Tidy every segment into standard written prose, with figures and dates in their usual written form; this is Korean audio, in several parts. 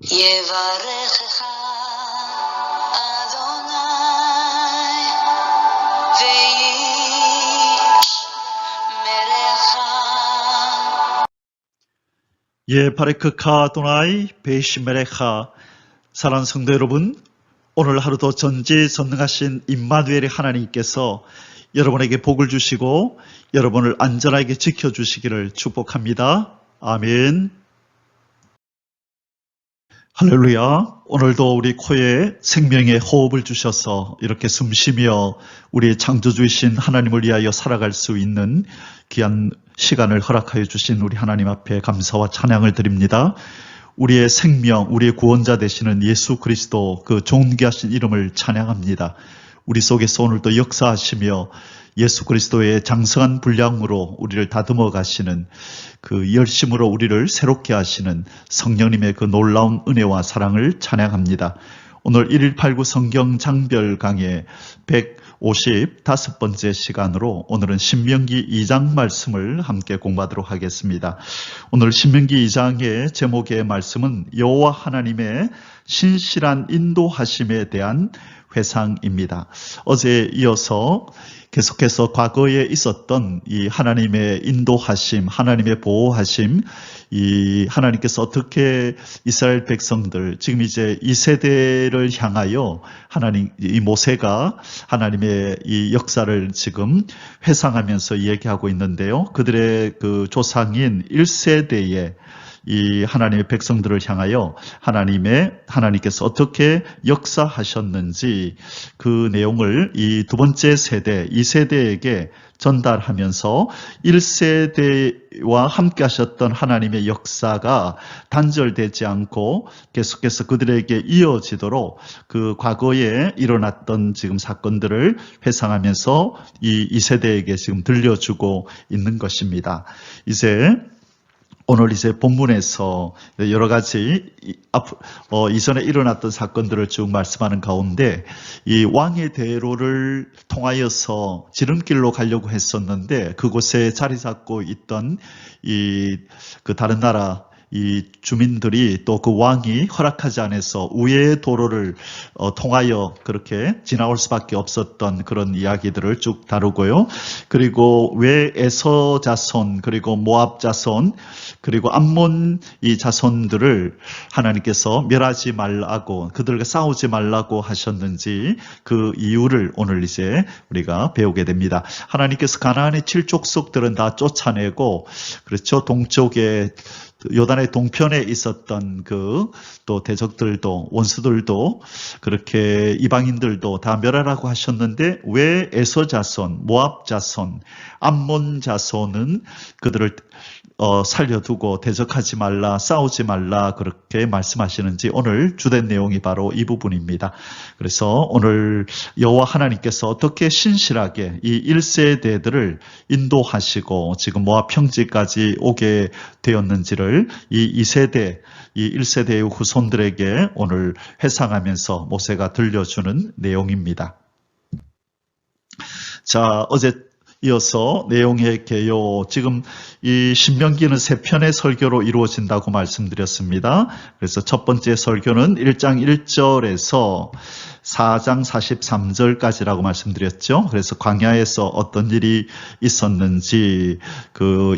יברכך אדוני וישמרך. 예바레크카 아도나이 베이시메레카. 사랑하는 성도 여러분, 오늘 하루도 전지전능하신 임마누엘의 하나님께서 여러분에게 복을 주시고 여러분을 안전하게 지켜주시기를 축복합니다. 아멘. 할렐루야. 오늘도 우리 코에 생명의 호흡을 주셔서 이렇게 숨쉬며 우리의 창조주이신 하나님을 위하여 살아갈 수 있는 귀한 시간을 허락하여 주신 우리 하나님 앞에 감사와 찬양을 드립니다. 우리의 생명, 우리의 구원자 되시는 예수 그리스도 그 존귀하신 이름을 찬양합니다. 우리 속에서 오늘도 역사하시며 예수 그리스도의 장성한 분량으로 우리를 다듬어 가시는 그 열심으로 우리를 새롭게 하시는 성령님의 그 놀라운 은혜와 사랑을 찬양합니다. 오늘 1189 성경 장별 강의 155번째 시간으로 오늘은 신명기 2장 말씀을 함께 공부하도록 하겠습니다. 오늘 신명기 2장의 제목의 말씀은 여호와 하나님의 신실한 인도하심에 대한 회상입니다. 어제에 이어서 계속해서 과거에 있었던 이 하나님의 인도하심, 하나님의 보호하심, 이 하나님께서 어떻게 이스라엘 백성들, 지금 이제 이 세대를 향하여 하나님, 이 모세가 하나님의 이 역사를 지금 회상하면서 얘기하고 있는데요. 그들의 그 조상인 1세대의 이 하나님의 백성들을 향하여 하나님께서 어떻게 역사하셨는지 그 내용을 이 두 번째 세대, 2세대에게 전달하면서 1세대와 함께 하셨던 하나님의 역사가 단절되지 않고 계속해서 그들에게 이어지도록 그 과거에 일어났던 지금 사건들을 회상하면서 이 2세대에게 지금 들려주고 있는 것입니다. 오늘 이제 본문에서 여러 가지 이전에 일어났던 사건들을 쭉 말씀하는 가운데 이 왕의 대로를 통하여서 지름길로 가려고 했었는데 그곳에 자리 잡고 있던 그 다른 나라 이 주민들이 또 그 왕이 허락하지 않아서 우회의 도로를 통하여 그렇게 지나올 수밖에 없었던 그런 이야기들을 쭉 다루고요. 그리고 왜 에서 자손 그리고 모압 자손 그리고 암몬 이 자손들을 하나님께서 멸하지 말라고 그들과 싸우지 말라고 하셨는지 그 이유를 오늘 이제 우리가 배우게 됩니다. 하나님께서 가나안의 7족속들은 다 쫓아내고 그렇죠. 동쪽에 요단의 동편에 있었던 그 또 대적들도 원수들도 그렇게 이방인들도 다 멸하라고 하셨는데 왜 에서 자손, 모압 자손, 암몬 자손은 그들을 살려두고 대적하지 말라, 싸우지 말라 그렇게 말씀하시는지 오늘 주된 내용이 바로 이 부분입니다. 그래서 오늘 여호와 하나님께서 어떻게 신실하게 이 1세대들을 인도하시고 지금 모압 평지까지 오게 되었는지를 이 2세대, 이 1세대의 후손들에게 오늘 회상하면서 모세가 들려주는 내용입니다. 자, 어제 이어서 내용의 개요. 지금 이 신명기는 3편의 설교로 이루어진다고 말씀드렸습니다. 그래서 첫 번째 설교는 1장 1절에서 4장 43절까지라고 말씀드렸죠. 그래서 광야에서 어떤 일이 있었는지 그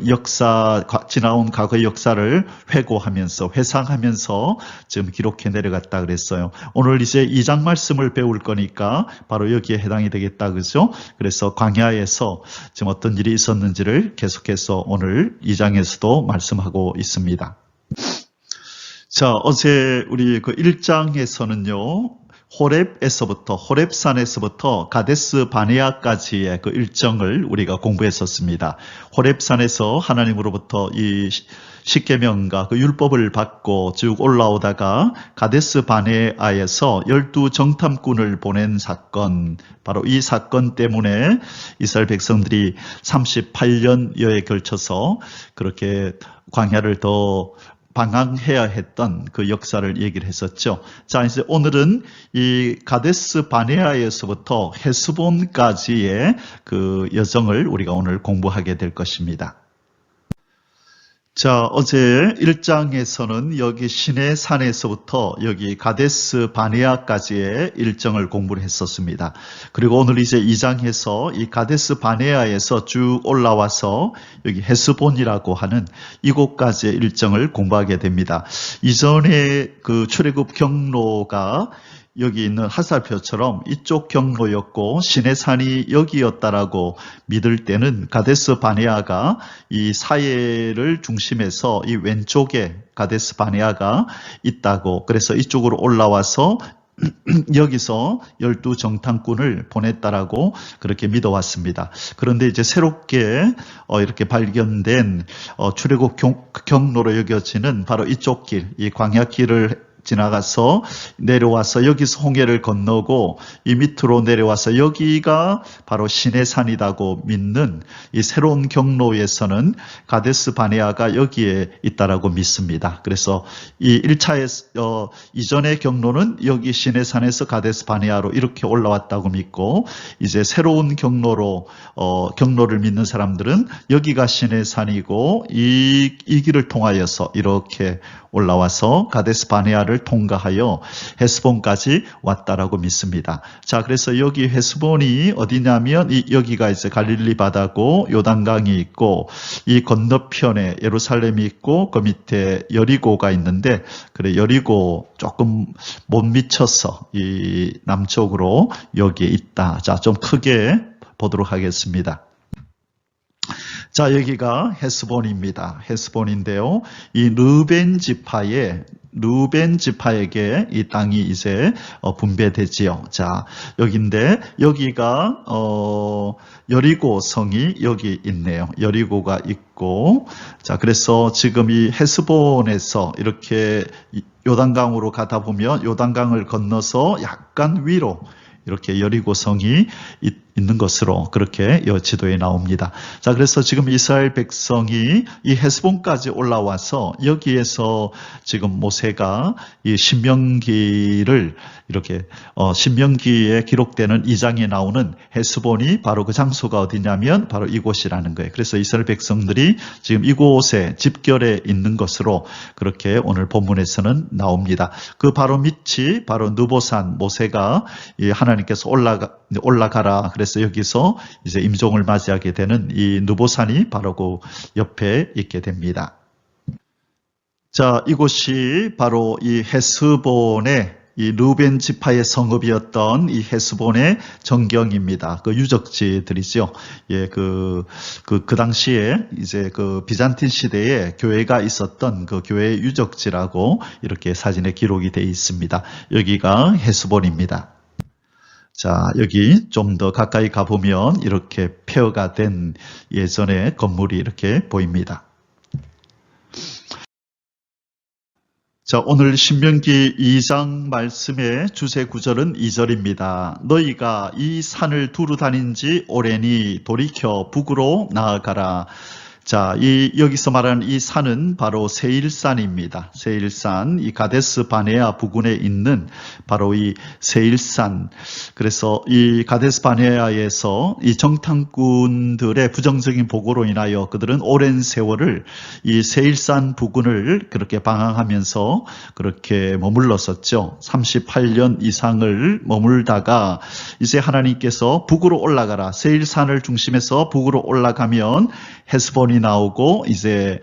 지나온 과거의 역사를 회고하면서 회상하면서 지금 기록해 내려갔다 그랬어요. 오늘 이제 2장 말씀을 배울 거니까 바로 여기에 해당이 되겠다 그죠? 그래서 광야에서 지금 어떤 일이 있었는지를 계속해서 오늘 2장에서도 말씀하고 있습니다. 자, 어제 우리 그 1장에서는요. 호렙산에서부터 가데스 바네아까지의 그 일정을 우리가 공부했었습니다. 호렙산에서 하나님으로부터 이 십계명과 그 율법을 받고 쭉 올라오다가 가데스 바네아에서 12 정탐꾼을 보낸 사건, 바로 이 사건 때문에 이스라엘 백성들이 38년여에 걸쳐서 그렇게 광야를 더 방황해야 했던 그 역사를 얘기를 했었죠. 자, 이제 오늘은 이 가데스 바네아에서부터 헤스본까지의 그 여정을 우리가 오늘 공부하게 될 것입니다. 자, 어제 1장에서는 여기 시내 산에서부터 여기 가데스 바네아까지의 일정을 공부를 했었습니다. 그리고 오늘 이제 2장에서 이 가데스 바네아에서 쭉 올라와서 여기 헤스본이라고 하는 이곳까지의 일정을 공부하게 됩니다. 이전에 그 출애굽 경로가 여기 있는 화살표처럼 이쪽 경로였고 시내산이 여기였다라고 믿을 때는 가데스 바네아가 이 사해를 중심해서 이 왼쪽에 가데스 바네아가 있다고, 그래서 이쪽으로 올라와서 여기서 12정탐꾼을 보냈다라고 그렇게 믿어왔습니다. 그런데 이제 새롭게 이렇게 발견된 출애굽 경로로 여겨지는 바로 이쪽 길, 이 광야길을 지나가서 내려와서 여기서 홍해를 건너고 이 밑으로 내려와서 여기가 바로 시내산이라고 믿는 이 새로운 경로에서는 가데스 바네아가 여기에 있다라고 믿습니다. 그래서 이 1차의 이전의 경로는 여기 시내산에서 가데스 바네아로 이렇게 올라왔다고 믿고, 이제 새로운 경로를 믿는 사람들은 여기가 시내산이고 이 길을 통하여서 이렇게 올라와서 가데스 바네아를 통과하여 헤스본까지 왔다라고 믿습니다. 자, 그래서 여기 헤스본이 어디냐면 여기가 이제 갈릴리 바다고 요단강이 있고 이 건너편에 예루살렘이 있고 그 밑에 여리고가 있는데, 그래 여리고 조금 못 미쳐서 이 남쪽으로 여기에 있다. 자, 좀 크게 보도록 하겠습니다. 자, 여기가 헤스본입니다. 헤스본인데요. 이 르벤 지파에게 이 땅이 이제 분배되지요. 자, 여기인데 여기가 여리고 성이 여기 있네요. 여리고가 있고, 자, 그래서 지금 이 헤스본에서 이렇게 요단강으로 가다 보면 요단강을 건너서 약간 위로 이렇게 여리고성이 있는 것으로 그렇게 지도에 나옵니다. 자, 그래서 지금 이스라엘 백성이 이 헤스본까지 올라와서 여기에서 지금 모세가 이 신명기를 이렇게 신명기에 기록되는 2장에 나오는 헤스본이 바로 그 장소가 어디냐면 바로 이곳이라는 거예요. 그래서 이스라엘 백성들이 지금 이곳에 집결해 있는 것으로 그렇게 오늘 본문에서는 나옵니다. 그 바로 밑이 바로 느보산, 모세가 하나님께서 올라가라. 그래서 여기서 이제 임종을 맞이하게 되는 이 느보산이 바로 그 옆에 있게 됩니다. 자, 이곳이 바로 이 헤스본의 이 르벤 지파의 성읍이었던 이 헤스본의 정경입니다. 그 유적지들이죠. 예, 그 당시에 이제 그 비잔틴 시대에 교회가 있었던 그 교회의 유적지라고 이렇게 사진에 기록이 되어 있습니다. 여기가 헤스본입니다. 자, 여기 좀 더 가까이 가보면 이렇게 폐허가 된 예전의 건물이 이렇게 보입니다. 자, 오늘 신명기 2장 말씀의 주제 구절은 2절입니다. 너희가 이 산을 두루 다닌 지 오래니 돌이켜 북으로 나아가라. 자, 여기서 말하는 이 산은 바로 세일산입니다. 세일산, 이 가데스 바네아 부근에 있는 바로 이 세일산. 그래서 이 가데스 바네아에서 이 정탐꾼들의 부정적인 보고로 인하여 그들은 오랜 세월을 이 세일산 부근을 그렇게 방황하면서 그렇게 머물렀었죠. 38년 이상을 머물다가 이제 하나님께서 북으로 올라가라. 세일산을 중심해서 북으로 올라가면 헤스본이 나오고 이제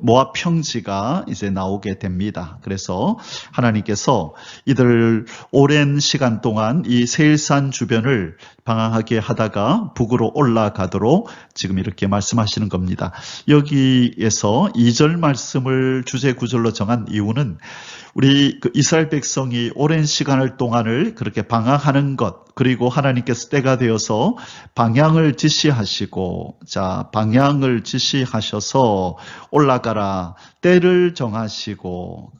모압 평지가 이제 나오게 됩니다. 그래서 하나님께서 이들 오랜 시간 동안 이 세일산 주변을 방황하게 하다가 북으로 올라가도록 지금 이렇게 말씀하시는 겁니다. 여기에서 2절 말씀을 주제 구절로 정한 이유는 우리 이스라엘 백성이 오랜 시간을 동안을 그렇게 방황하는 것, 그리고 하나님께서 때가 되어서 방향을 지시하시고, 자, 방향을 지시하셔서 올라가라, 때를 정하시고,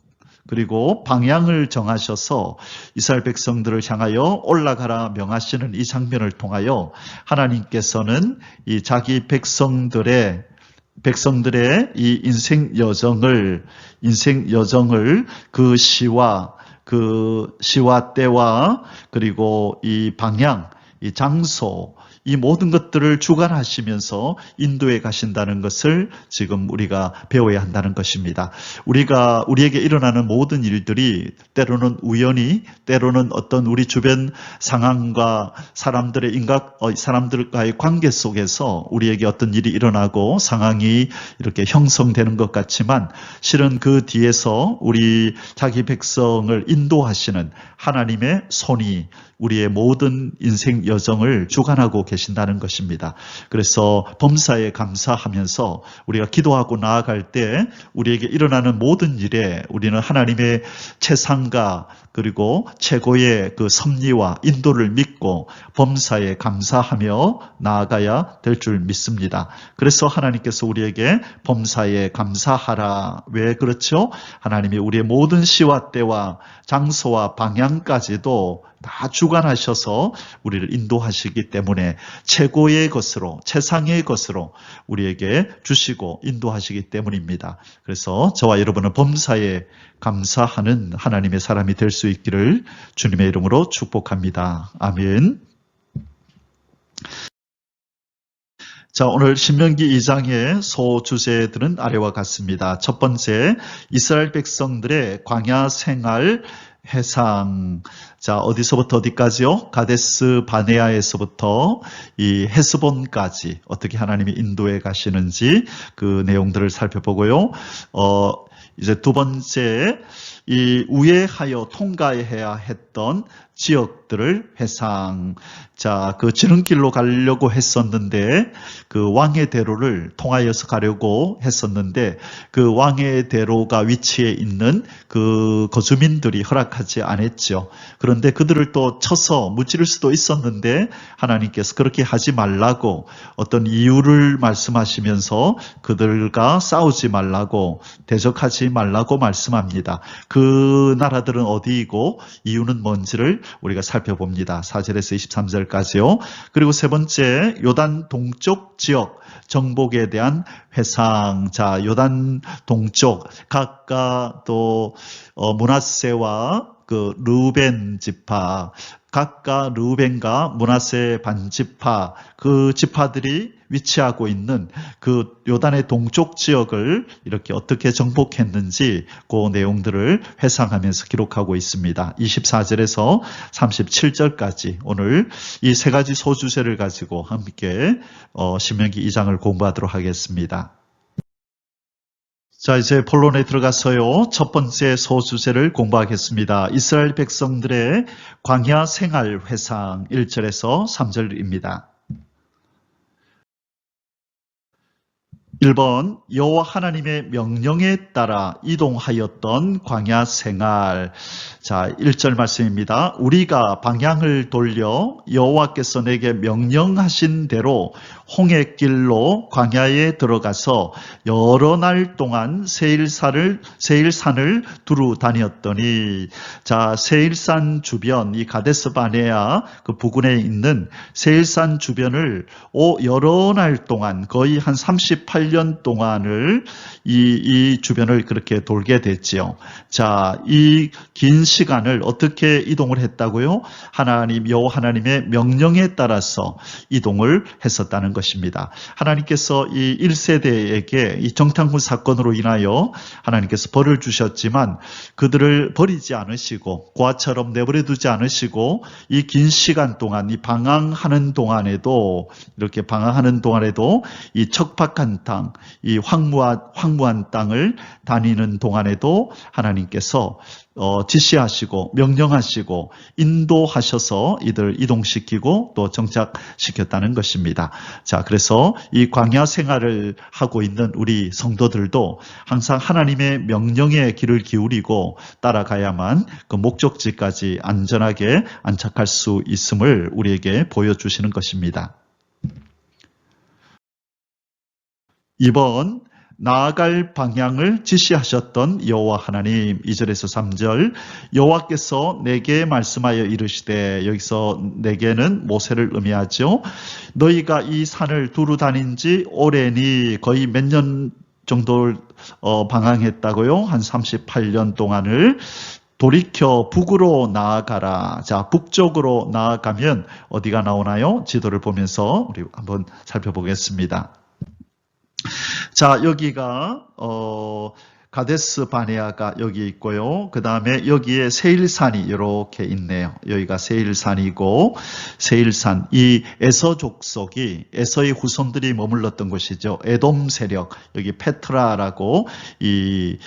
그리고 방향을 정하셔서 이스라엘 백성들을 향하여 올라가라 명하시는 이 장면을 통하여 하나님께서는 이 자기 백성들의 이 인생 여정을 그 시와 때와 그리고 이 방향, 이 장소, 이 모든 것들을 주관하시면서 인도해 가신다는 것을 지금 우리가 배워야 한다는 것입니다. 우리에게 일어나는 모든 일들이 때로는 우연히, 때로는 어떤 우리 주변 상황과 사람들과의 관계 속에서 우리에게 어떤 일이 일어나고 상황이 이렇게 형성되는 것 같지만 실은 그 뒤에서 우리 자기 백성을 인도하시는 하나님의 손이 우리의 모든 인생 여정을 주관하고 계신다는 것입니다. 그래서 범사에 감사하면서 우리가 기도하고 나아갈 때 우리에게 일어나는 모든 일에 우리는 하나님의 최상과 그리고 최고의 그 섭리와 인도를 믿고 범사에 감사하며 나아가야 될 줄 믿습니다. 그래서 하나님께서 우리에게 범사에 감사하라. 왜 그렇죠? 하나님이 우리의 모든 시와 때와 장소와 방향까지도 다 주관하셔서 우리를 인도하시기 때문에 최고의 것으로, 최상의 것으로 우리에게 주시고 인도하시기 때문입니다. 그래서 저와 여러분은 범사에 감사하는 하나님의 사람이 될 수 있기를 주님의 이름으로 축복합니다. 아멘. 자, 오늘 신명기 2장의 소주제들은 아래와 같습니다. 첫 번째, 이스라엘 백성들의 광야 생활 회상. 자, 어디서부터 어디까지요? 가데스 바네아에서부터 이 헤스본까지 어떻게 하나님이 인도해 가시는지 그 내용들을 살펴보고요. 이제 두 번째, 이 우회하여 통과해야 했던 지역들을 회상. 자, 그 지름길로 가려고 했었는데 그 왕의 대로를 통하여서 가려고 했었는데 그 왕의 대로가 위치해 있는 그 거주민들이 허락하지 않았죠. 그런데 그들을 또 쳐서 무찌를 수도 있었는데 하나님께서 그렇게 하지 말라고 어떤 이유를 말씀하시면서 그들과 싸우지 말라고 대적하지 말라고 말씀합니다. 그 나라들은 어디이고 이유는 뭔지를 우리가 살펴봅니다. 4절에서 23절까지요. 그리고 세 번째, 요단 동쪽 지역 정복에 대한 회상. 자, 요단 동쪽 각각 또 므낫세와 그 르우벤 지파, 각각 르우벤과 므낫세 반지파, 그 지파들이 위치하고 있는 그 요단의 동쪽 지역을 이렇게 어떻게 정복했는지 그 내용들을 회상하면서 기록하고 있습니다. 24절에서 37절까지 오늘 이 세 가지 소주제를 가지고 함께 신명기 2장을 공부하도록 하겠습니다. 자, 이제 본론에 들어가서요. 첫 번째 소주제를 공부하겠습니다. 이스라엘 백성들의 광야 생활 회상 1절에서 3절입니다. 1번, 여호와 하나님의 명령에 따라 이동하였던 광야 생활. 자, 1절 말씀입니다. 우리가 방향을 돌려 여호와께서 내게 명령하신 대로 홍해길로 광야에 들어가서 여러 날 동안 세일산을 두루 다녔더니, 자, 세일산 주변, 이 가데스 바네아 그 부근에 있는 세일산 주변을 여러 날 동안 거의 한 38년 동안을 이 주변을 그렇게 돌게 됐지요. 자, 이 긴 시간을 어떻게 이동을 했다고요? 여호와 하나님의 명령에 따라서 이동을 했었다는 것입니다. 하나님께서 이 1세대에게 이 정탐꾼 사건으로 인하여 하나님께서 벌을 주셨지만 그들을 버리지 않으시고 고아처럼 내버려 두지 않으시고 이 긴 시간 동안 이 방황하는 동안에도 이 척박한 땅, 이 황무한 땅을 다니는 동안에도 하나님께서 지시하시고 명령하시고 인도하셔서 이들 이동시키고 또 정착시켰다는 것입니다. 자, 그래서 이 광야 생활을 하고 있는 우리 성도들도 항상 하나님의 명령에 귀를 기울이고 따라가야만 그 목적지까지 안전하게 안착할 수 있음을 우리에게 보여주시는 것입니다. 2번, 나아갈 방향을 지시하셨던 여호와 하나님. 2절에서 3절, 여호와께서 내게 말씀하여 이르시되, 여기서 내게는 모세를 의미하죠. 너희가 이 산을 두루 다닌 지 오래니, 거의 몇 년 정도를 방황했다고요? 한 38년 동안을 돌이켜 북으로 나아가라. 자, 북쪽으로 나아가면 어디가 나오나요? 지도를 보면서 우리 한번 살펴보겠습니다. 자, 여기가 가데스 바네아가 여기 있고요. 그 다음에 여기에 세일산이 이렇게 있네요. 여기가 세일산이고, 세일산, 이 에서 족속이, 에서의 후손들이 머물렀던 곳이죠. 에돔 세력, 여기 페트라라고 이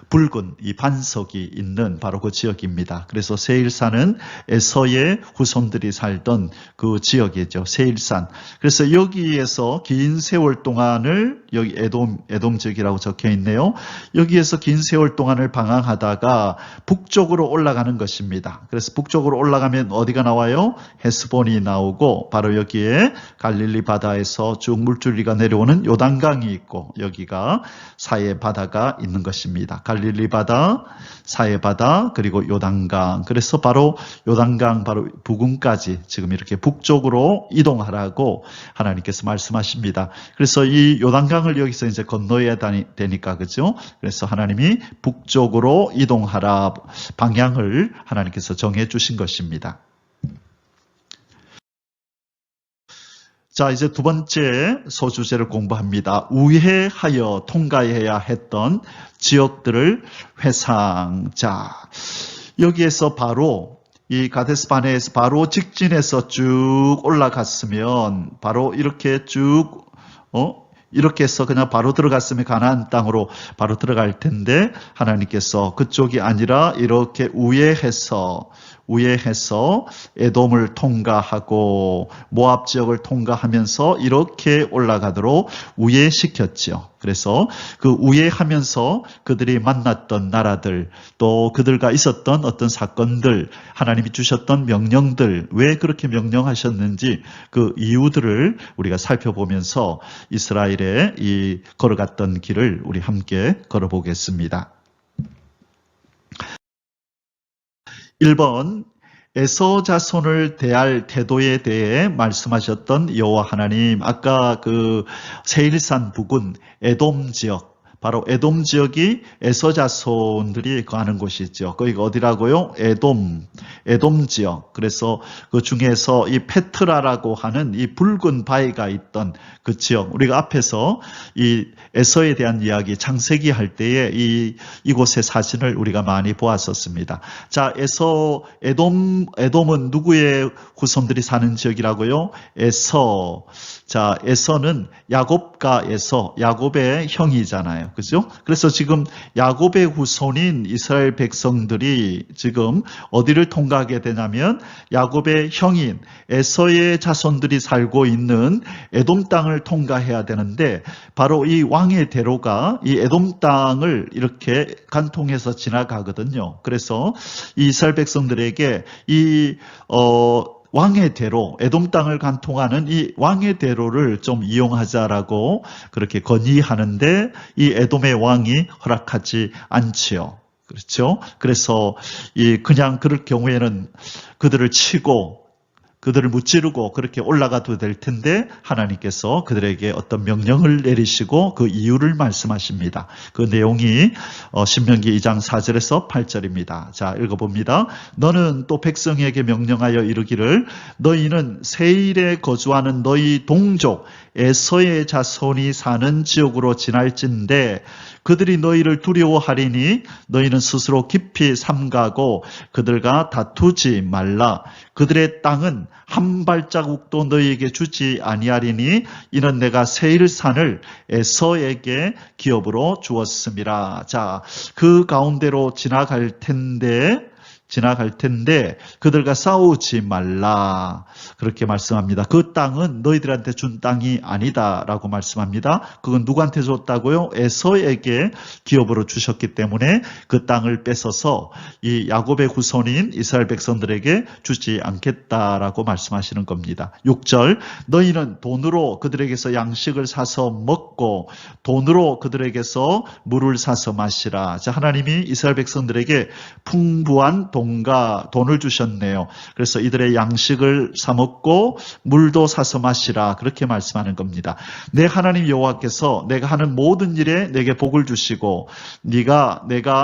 붉은 이 반석이 있는 바로 그 지역입니다. 그래서 세일산은 에서의 후손들이 살던 그 지역이죠. 세일산. 그래서 여기에서 긴 세월 동안을, 여기 에돔 지역이라고 적혀 있네요. 여기에서 긴 세월 동안을 방황하다가 북쪽으로 올라가는 것입니다. 그래서 북쪽으로 올라가면 어디가 나와요? 헤스본이 나오고, 바로 여기에 갈릴리 바다에서 쭉 물줄기가 내려오는 요단강이 있고, 여기가 사해 바다가 있는 것입니다. 갈릴리 바다, 사해 바다, 그리고 요단강. 그래서 바로 요단강 바로 부근까지 지금 이렇게 북쪽으로 이동하라고 하나님께서 말씀하십니다. 그래서 이 요단강을 여기서 이제 건너야 되니까, 그죠? 그래서 하나님이 북쪽으로 이동하라 방향을 하나님께서 정해 주신 것입니다. 자, 이제 두 번째 소주제를 공부합니다. 우회하여 통과해야 했던 지역들을 회상. 자, 여기에서 바로 이 가데스 바네에서 바로 직진해서 쭉 올라갔으면 바로 이렇게 쭉 이렇게 해서 그냥 바로 들어갔으면 가나안 땅으로 바로 들어갈 텐데, 하나님께서 그쪽이 아니라 이렇게 우회해서 에돔을 통과하고 모압 지역을 통과하면서 이렇게 올라가도록 우회시켰죠. 그래서 그 우회하면서 그들이 만났던 나라들, 또 그들과 있었던 어떤 사건들, 하나님이 주셨던 명령들, 왜 그렇게 명령하셨는지 그 이유들을 우리가 살펴보면서 이스라엘의 이 걸어갔던 길을 우리 함께 걸어보겠습니다. 1번, 에서 자손을 대할 태도에 대해 말씀하셨던 여호와 하나님. 아까 그 세일산 부근 에돔 지역, 바로 에돔 지역이 에서 자손들이 거하는 곳이죠. 거기가 어디라고요? 에돔 지역. 그래서 그 중에서 이 페트라라고 하는 이 붉은 바위가 있던 그 지역, 우리가 앞에서 이 에서에 대한 이야기 창세기 할 때에 이곳의 사진을 우리가 많이 보았었습니다. 자, 에돔은 누구의 후손들이 사는 지역이라고요? 에서. 자, 에서는 야곱과 에서, 야곱의 형이잖아요. 그죠? 그래서 지금 야곱의 후손인 이스라엘 백성들이 지금 어디를 통과하게 되냐면 야곱의 형인 에서의 자손들이 살고 있는 에돔 땅을 통과해야 되는데, 바로 이 왕의 대로가 이 에돔 땅을 이렇게 간통해서 지나가거든요. 그래서 이 이스라엘 백성들에게 이 왕의 대로, 에돔 땅을 간통하는 이 왕의 대로를 좀 이용하자라고 그렇게 건의하는데, 이 에돔의 왕이 허락하지 않지요. 그렇죠? 그래서 그냥 그럴 경우에는 그들을 치고 그들을 무찌르고 그렇게 올라가도 될 텐데, 하나님께서 그들에게 어떤 명령을 내리시고 그 이유를 말씀하십니다. 그 내용이 신명기 2장 4절에서 8절입니다. 자, 읽어봅니다. 너는 또 백성에게 명령하여 이르기를, 너희는 세일에 거주하는 너희 동족 에서의 자손이 사는 지역으로 지날진대 그들이 너희를 두려워하리니 너희는 스스로 깊이 삼가고 그들과 다투지 말라. 그들의 땅은 한 발자국도 너희에게 주지 아니하리니 이는 내가 세일산을 에서에게 기업으로 주었음이라. 자, 그 가운데로 지나갈 텐데 그들과 싸우지 말라. 그렇게 말씀합니다. 그 땅은 너희들한테 준 땅이 아니다라고 말씀합니다. 그건 누구한테 줬다고요? 에서에게 기업으로 주셨기 때문에 그 땅을 뺏어서 이 야곱의 후손인 이스라엘 백성들에게 주지 않겠다라고 말씀하시는 겁니다. 6절, 너희는 돈으로 그들에게서 양식을 사서 먹고 돈으로 그들에게서 물을 사서 마시라. 자, 하나님이 이스라엘 백성들에게 풍부한 돈을 주셨네요. 그래서 이들의 양식을 사 먹고 물도 사서 마시라 그렇게 말씀하는 겁니다. 내 하나님 여호와께서 내가 하는 모든 일에 내게 복을 주시고 내가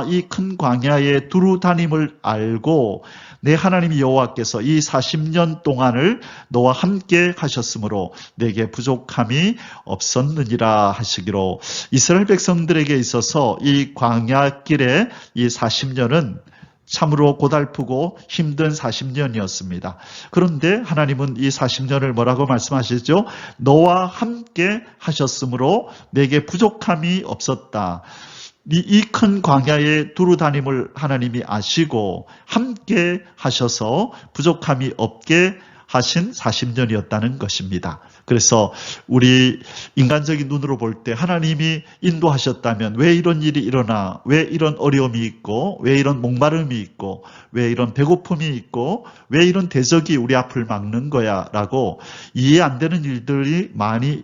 이 큰 광야에 두루 다님을 알고 내 하나님 여호와께서 이 40년 동안을 너와 함께 하셨으므로 내게 부족함이 없었느니라 하시기로 이스라엘 백성들에게 있어서 이 광야길의 이 40년은 참으로 고달프고 힘든 40년이었습니다. 그런데 하나님은 이 40년을 뭐라고 말씀하시죠? 너와 함께 하셨으므로 내게 부족함이 없었다. 이 큰 광야에 두루 다님을 하나님이 아시고 함께 하셔서 부족함이 없게 하신 40년이었다는 것입니다. 그래서 우리 인간적인 눈으로 볼 때 하나님이 인도하셨다면 왜 이런 일이 일어나, 왜 이런 어려움이 있고, 왜 이런 목마름이 있고, 왜 이런 배고픔이 있고, 왜 이런 대적이 우리 앞을 막는 거야 라고 이해 안 되는 일들이 많이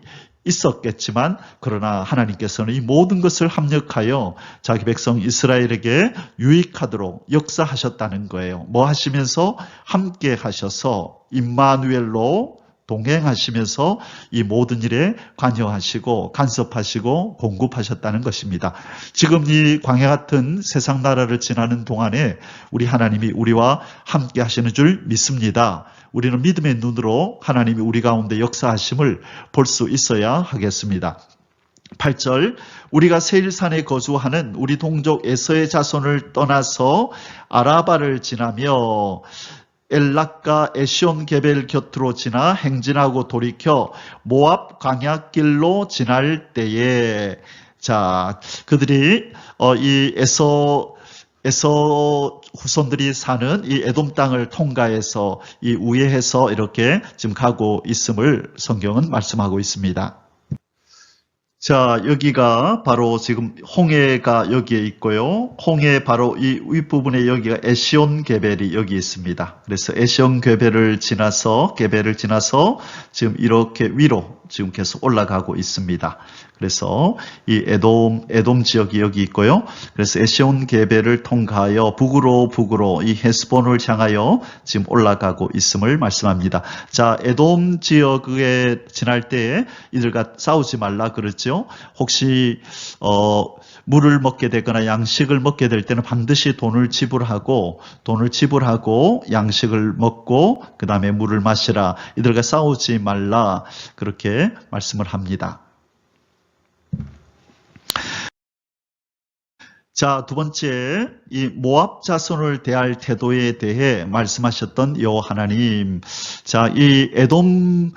있었겠지만 그러나 하나님께서는 이 모든 것을 합력하여 자기 백성 이스라엘에게 유익하도록 역사하셨다는 거예요. 뭐 하시면서 함께 하셔서 임마누엘로 동행하시면서 이 모든 일에 관여하시고 간섭하시고 공급하셨다는 것입니다. 지금 이 광야 같은 세상 나라를 지나는 동안에 우리 하나님이 우리와 함께 하시는 줄 믿습니다. 우리는 믿음의 눈으로 하나님이 우리 가운데 역사하심을 볼 수 있어야 하겠습니다. 8절 우리가 세일산에 거주하는 우리 동족 에서의 자손을 떠나서 아라바를 지나며 엘락과 에시온 게벨 곁으로 지나 행진하고 돌이켜 모압 광야길로 지날 때에 자 그들이 이 에서 후손들이 사는 이 에돔 땅을 통과해서 이 우회해서 이렇게 지금 가고 있음을 성경은 말씀하고 있습니다. 자, 여기가 바로 지금 홍해가 여기에 있고요. 홍해 바로 이 윗부분에 여기가 에시온 게벨이 여기 있습니다. 그래서 에시온 게벨을 지나서 지금 이렇게 위로 지금 계속 올라가고 있습니다. 그래서 이 에돔 지역이 여기 있고요. 그래서 에시온 게벨을 통과하여 북으로 이 헤스본을 향하여 지금 올라가고 있음을 말씀합니다. 자, 에돔 지역에 지날 때에 이들과 싸우지 말라 그랬죠. 혹시 물을 먹게 되거나 양식을 먹게 될 때는 반드시 돈을 지불하고 양식을 먹고 그 다음에 물을 마시라. 이들과 싸우지 말라 그렇게 말씀을 합니다. 자, 두 번째, 이 모압 자손을 대할 태도에 대해 말씀하셨던 여호와 하나님. 자, 이 에돔은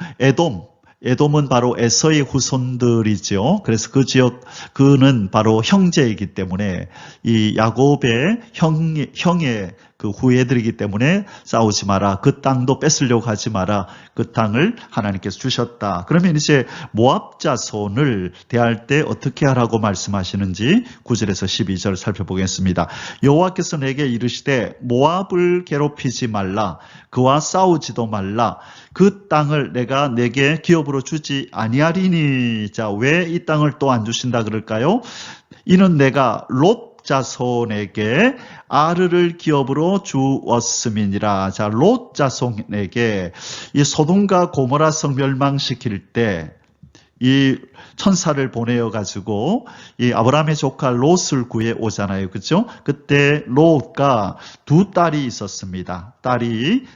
바로 에서의 후손들이죠. 그래서 그 지역, 그는 바로 형제이기 때문에 이 야곱의 형의 그 후예들이기 때문에 싸우지 마라. 그 땅도 뺏으려고 하지 마라. 그 땅을 하나님께서 주셨다. 그러면 이제 모압 자손을 대할 때 어떻게 하라고 말씀하시는지 9절에서 12절 살펴보겠습니다. 여호와께서 내게 이르시되 모압을 괴롭히지 말라. 그와 싸우지도 말라. 그 땅을 내가 내게 기업으로 주지 아니하리니. 자, 왜 이 땅을 또 안 주신다 그럴까요? 이는 내가 롯 자손에게 아르를 기업으로 주었음이니라. 자, 롯 자손에게 이 소돔과 고모라 성 멸망시킬 때 이 천사를 보내어 가지고 이 아브라함의 조카 롯을 구해 오잖아요. 그렇죠? 그때 롯과 두 딸이 있었습니다.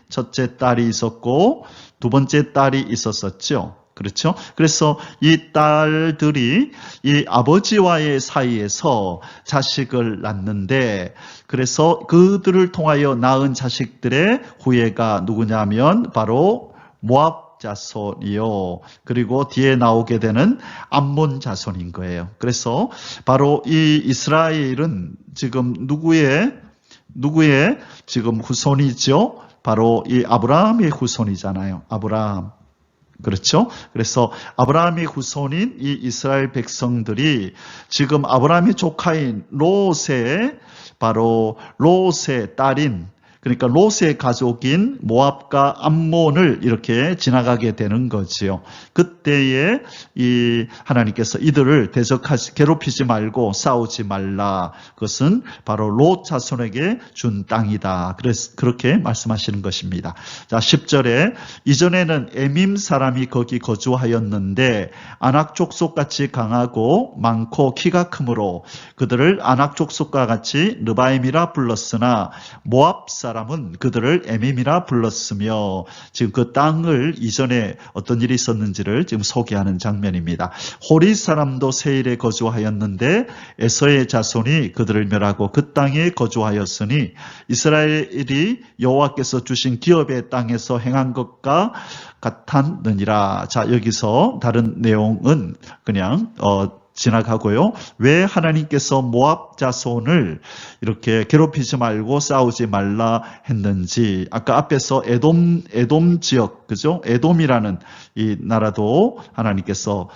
첫째 딸이 있었고 두 번째 딸이 있었었죠. 그렇죠? 그래서 이 딸들이 이 아버지와의 사이에서 자식을 낳는데 그래서 그들을 통하여 낳은 자식들의 후예가 누구냐면 바로 모압 자손이요. 그리고 뒤에 나오게 되는 암몬 자손인 거예요. 그래서 바로 이 이스라엘은 지금 누구의 지금 후손이죠? 바로 이 아브라함의 후손이잖아요. 아브라함. 그렇죠? 그래서 아브라함의 후손인 이 이스라엘 백성들이 지금 아브라함의 조카인 롯의 딸인 그러니까 롯의 가족인 모압과 암몬을 이렇게 지나가게 되는 거지요. 그때에 이 하나님께서 이들을 괴롭히지 말고 싸우지 말라. 그것은 바로 롯 자손에게 준 땅이다. 그래서 그렇게 말씀하시는 것입니다. 자, 10절에 이전에는 에밈 사람이 거기 거주하였는데 아낙 족속같이 강하고 많고 키가 크므로 그들을 아낙 족속과 같이 르바임이라 불렀으나 모압 사람은 그들을 에밈이라 불렀으며, 지금 그 땅을 이전에 어떤 일이 있었는지를 지금 소개하는 장면입니다. 호리 사람도 세일에 거주하였는데 에서의 자손이 그들을 멸하고 그 땅에 거주하였으니 이스라엘이 여호와께서 주신 기업의 땅에서 행한 것과 같았느니라. 자, 여기서 다른 내용은 그냥 지나가고요. 왜 하나님께서 모압 자손을 이렇게 괴롭히지 말고 싸우지 말라 했는지, 아까 앞에서 에돔 지역, 그죠? 에돔이라는 이 나라도 하나님께서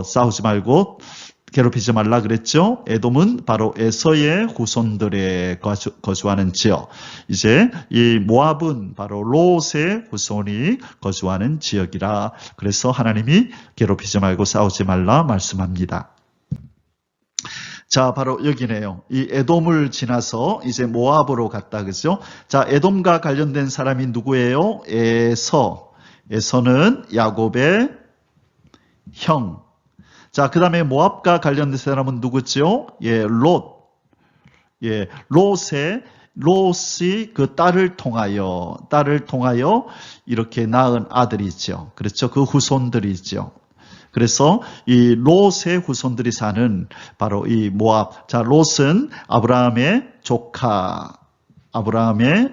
싸우지 말고 괴롭히지 말라 그랬죠. 에돔은 바로 에서의 후손들의 거주하는 지역. 이제 이 모압은 바로 롯의 후손이 거주하는 지역이라, 그래서 하나님이 괴롭히지 말고 싸우지 말라 말씀합니다. 자, 바로 여기네요. 이 에돔을 지나서 이제 모압으로 갔다, 그죠? 자, 에돔과 관련된 사람이 누구예요? 에서는 야곱의 형. 자, 그 다음에 모압과 관련된 사람은 누구죠? 롯. 롯이 그 딸을 통하여 이렇게 낳은 아들이죠. 그렇죠? 그 후손들이죠. 그래서 이 롯의 후손들이 사는 바로 이 모압. 자, 롯은 아브라함의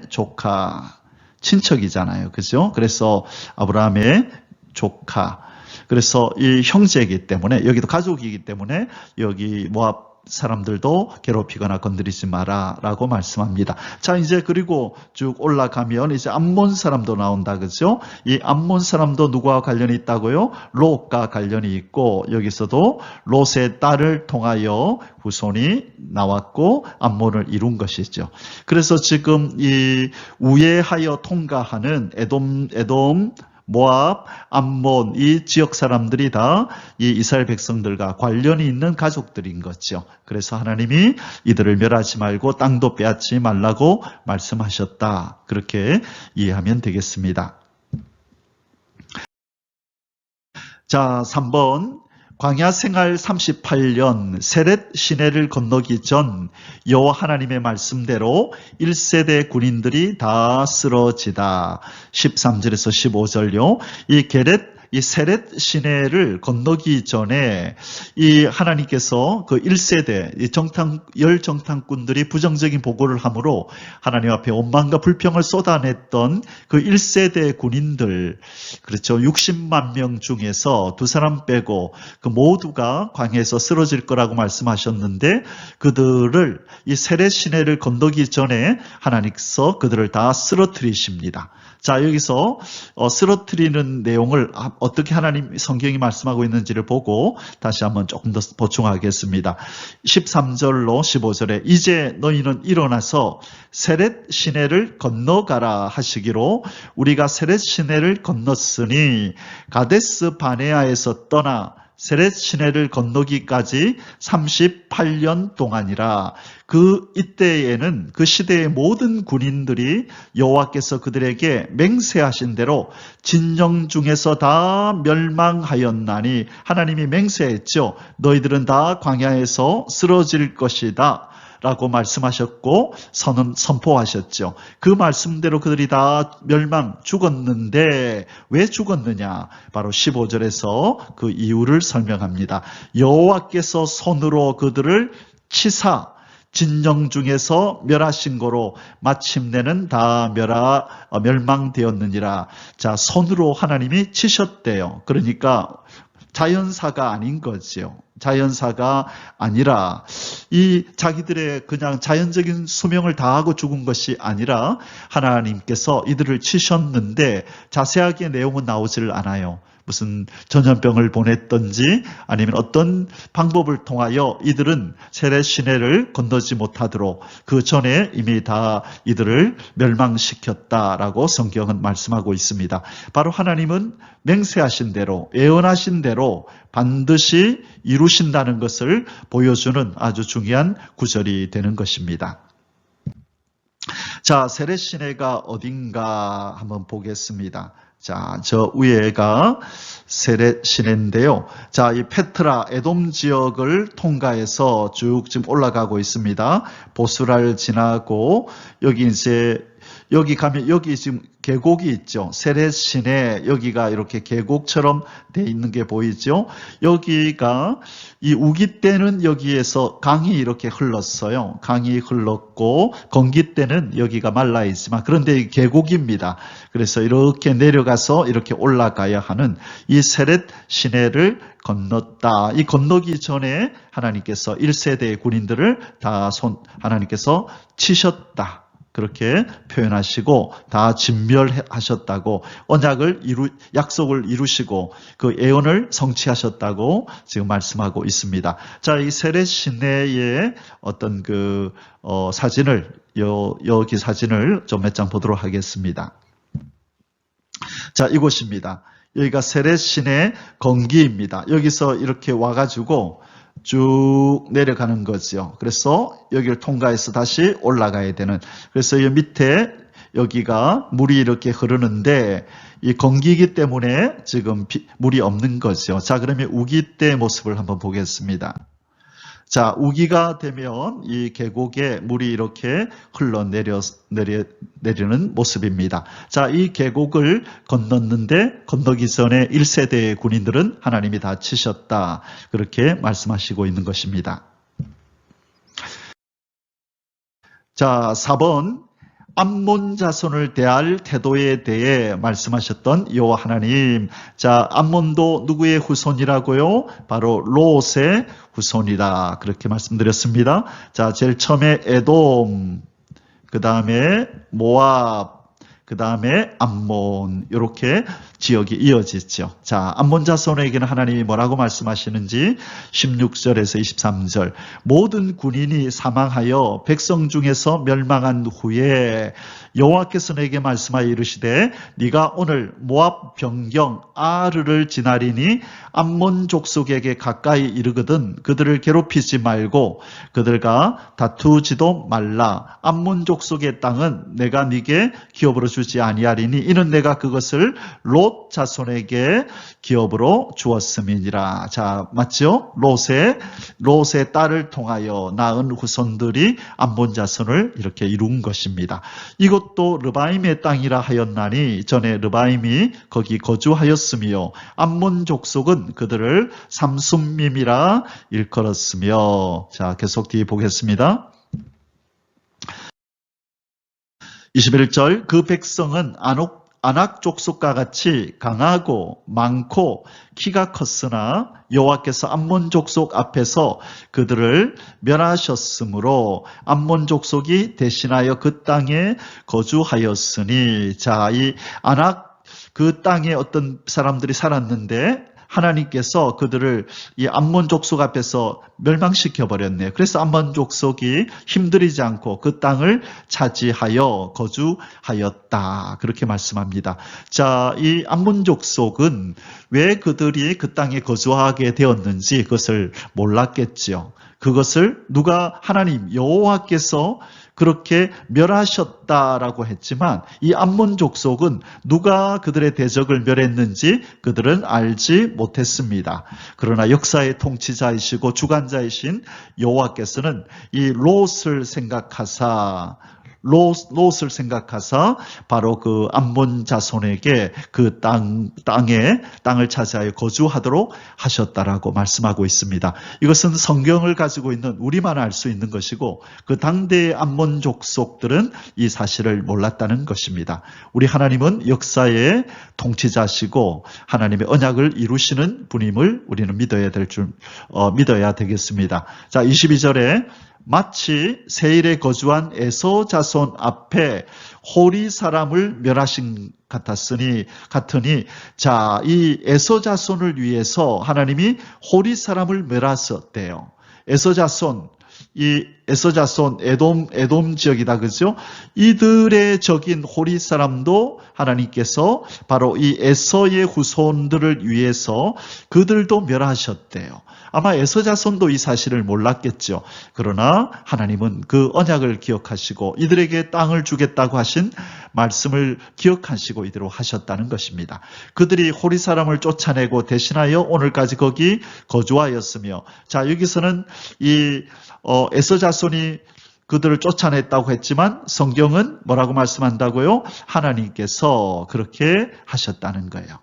조카, 친척이잖아요. 그죠? 그래서 아브라함의 조카. 그래서 이 형제이기 때문에, 여기도 가족이기 때문에 여기 모압 사람들도 괴롭히거나 건드리지 마라 라고 말씀합니다. 자, 이제 그리고 쭉 올라가면 이제 암몬 사람도 나온다, 그죠? 이 암몬 사람도 누구와 관련이 있다고요? 롯과 관련이 있고, 여기서도 롯의 딸을 통하여 후손이 나왔고 암몬을 이룬 것이죠. 그래서 지금 이 우회하여 통과하는 에돔, 모압, 암몬, 이 지역 사람들이 다 이 이스라엘 백성들과 관련이 있는 가족들인 거죠. 그래서 하나님이 이들을 멸하지 말고 땅도 빼앗지 말라고 말씀하셨다. 그렇게 이해하면 되겠습니다. 자, 3번. 광야 생활 38년 세렛 시내를 건너기 전 여호와 하나님의 말씀대로 1세대 군인들이 다 쓰러지다. 13절에서 15절요. 이 세렛 시내를 건너기 전에 이 하나님께서 그 1세대 열 정탐꾼들이 부정적인 보고를 함으로 하나님 앞에 원망과 불평을 쏟아냈던 그 1세대 군인들, 그렇죠. 60만 명 중에서 2사람 빼고 그 모두가 광야에서 쓰러질 거라고 말씀하셨는데, 그들을 이 세렛 시내를 건너기 전에 하나님께서 그들을 다 쓰러뜨리십니다. 자, 여기서 쓰러뜨리는 내용을 어떻게 하나님 성경이 말씀하고 있는지를 보고 다시 한번 조금 더 보충하겠습니다. 13절로 15절에 이제 너희는 일어나서 세렛 시내를 건너가라 하시기로 우리가 세렛 시내를 건넜으니 가데스 바네아에서 떠나 세렛 시내를 건너기까지 38년 동안이라. 이때에는 그 시대의 모든 군인들이 여호와께서 그들에게 맹세하신 대로 진영 중에서 다 멸망하였나니, 하나님이 맹세했죠. 너희들은 다 광야에서 쓰러질 것이다 라고 말씀하셨고 선포하셨죠. 그 말씀대로 그들이 다 죽었는데 왜 죽었느냐? 바로 15절에서 그 이유를 설명합니다. 여호와께서 손으로 그들을 치사 진영 중에서 멸하신 거로 마침내는 다 멸망되었느니라. 자, 손으로 하나님이 치셨대요. 그러니까 자연사가 아닌 거죠. 자연사가 아니라 이 자기들의 그냥 자연적인 수명을 다하고 죽은 것이 아니라 하나님께서 이들을 치셨는데 자세하게 내용은 나오질 않아요. 무슨 전염병을 보냈던지 아니면 어떤 방법을 통하여 이들은 세례 시내를 건너지 못하도록 그 전에 이미 다 이들을 멸망시켰다라고 성경은 말씀하고 있습니다. 바로 하나님은 맹세하신 대로 예언하신 대로 반드시 이루신다는 것을 보여주는 아주 중요한 구절이 되는 것입니다. 자, 세례 시내가 어딘가 한번 보겠습니다. 자, 저 위에가 세례 시내인데요. 자, 이 페트라 에돔 지역을 통과해서 쭉 지금 올라가고 있습니다. 보스라를 지나고 여기 이제 여기 가면 여기 지금 계곡이 있죠. 세례 시내 여기가 이렇게 계곡처럼 돼 있는 게 보이죠. 여기가 이 우기 때는 여기에서 강이 이렇게 흘렀어요. 강이 흘렀고 건기 때는 여기가 말라 있지만 그런데 이 계곡입니다. 그래서 이렇게 내려가서 이렇게 올라가야 하는 이 세렛 시내를 건넜다. 이 건너기 전에 하나님께서 1세대의 군인들을 다 하나님께서 치셨다. 그렇게 표현하시고 다 진멸하셨다고 약속을 이루시고 그 예언을 성취하셨다고 지금 말씀하고 있습니다. 자, 이 세례 시내의 어떤 사진을 여기 사진을 좀 몇 장 보도록 하겠습니다. 자, 이곳입니다. 여기가 세례 시내 건기입니다. 여기서 이렇게 와가지고 쭉 내려가는 거죠. 그래서 여기를 통과해서 다시 올라가야 되는. 그래서 이 밑에 여기가 물이 이렇게 흐르는데 이 건기이기 때문에 지금 물이 없는 거죠. 자, 그러면 우기 때 모습을 한번 보겠습니다. 자, 우기가 되면 이 계곡에 물이 이렇게 흘러내리는 모습입니다. 자, 이 계곡을 건넜는데 건너기 전에 1세대의 군인들은 하나님이 다 치셨다. 그렇게 말씀하시고 있는 것입니다. 자, 4번. 암몬 자손을 대할 태도에 대해 말씀하셨던 여호와 하나님. 자, 암몬도 누구의 후손이라고요? 바로 롯의 후손이다. 그렇게 말씀드렸습니다. 자, 제일 처음에 에돔, 그 다음에 모압, 그 다음에 암몬, 이렇게 지역이 이어지죠. 자, 암몬 자손에게는 하나님이 뭐라고 말씀하시는지 16절에서 23절. 모든 군인이 사망하여 백성 중에서 멸망한 후에 여호와께서 내게 말씀하여 이르시되 네가 오늘 모압 변경 아르를 지나리니 암몬 족속에게 가까이 이르거든 그들을 괴롭히지 말고 그들과 다투지도 말라. 암몬 족속의 땅은 내가 네게 기업으로 주지 아니하리니 이는 내가 그것을 롯 자손에게 기업으로 주었음이니라. 자, 맞죠? 롯의 딸을 통하여 낳은 후손들이 암몬 자손을 이렇게 이룬 것입니다. 이것도 르바임의 땅이라 하였나니 전에 르바임이 거기 거주하였으며 암몬 족속은 그들을 삼순밈이라 일컬었으며. 자, 계속 뒤에 보겠습니다. 21절. 그 백성은 아낙 족속과 같이 강하고 많고 키가 컸으나 여호와께서 암몬 족속 앞에서 그들을 멸하셨으므로 암몬 족속이 대신하여 그 땅에 거주하였으니. 자, 이 아낙 그 땅에 어떤 사람들이 살았는데 하나님께서 그들을 이 암몬 족속 앞에서 멸망시켜 버렸네요. 그래서 암몬 족속이 힘들이지 않고 그 땅을 차지하여 거주하였다. 그렇게 말씀합니다. 자, 이 암몬 족속은 왜 그들이 그 땅에 거주하게 되었는지 그것을 몰랐겠죠. 그것을 누가 하나님 여호와께서 그렇게 멸하셨다라고 했지만 이 암몬 족속은 누가 그들의 대적을 멸했는지 그들은 알지 못했습니다. 그러나 역사의 통치자이시고 주관자이신 여호와께서는 이 롯을 생각하사 바로 그 암몬 자손에게 그 땅을 차지하여 거주하도록 하셨다라고 말씀하고 있습니다. 이것은 성경을 가지고 있는 우리만 알 수 있는 것이고 그 당대의 암몬 족속들은 이 사실을 몰랐다는 것입니다. 우리 하나님은 역사의 통치자시고 하나님의 언약을 이루시는 분임을 우리는 믿어야 되겠습니다. 자, 22절에 마치 세일에 거주한 에서 자손 앞에 호리 사람을 멸하신 같으니 자, 이 에서 자손을 위해서 하나님이 호리 사람을 멸하셨대요. 에서 자손, 이 에서 자손 에돔 지역이다, 그죠? 이들의 적인 호리 사람도 하나님께서 바로 이 에서의 후손들을 위해서 그들도 멸하셨대요. 아마 에서 자손도 이 사실을 몰랐겠죠. 그러나 하나님은 그 언약을 기억하시고 이들에게 땅을 주겠다고 하신 말씀을 기억하시고 이대로 하셨다는 것입니다. 그들이 호리 사람을 쫓아내고 대신하여 오늘까지 거기 거주하였으며, 자, 여기서는 이 에서 자손이 그들을 쫓아냈다고 했지만 성경은 뭐라고 말씀한다고요? 하나님께서 그렇게 하셨다는 거예요.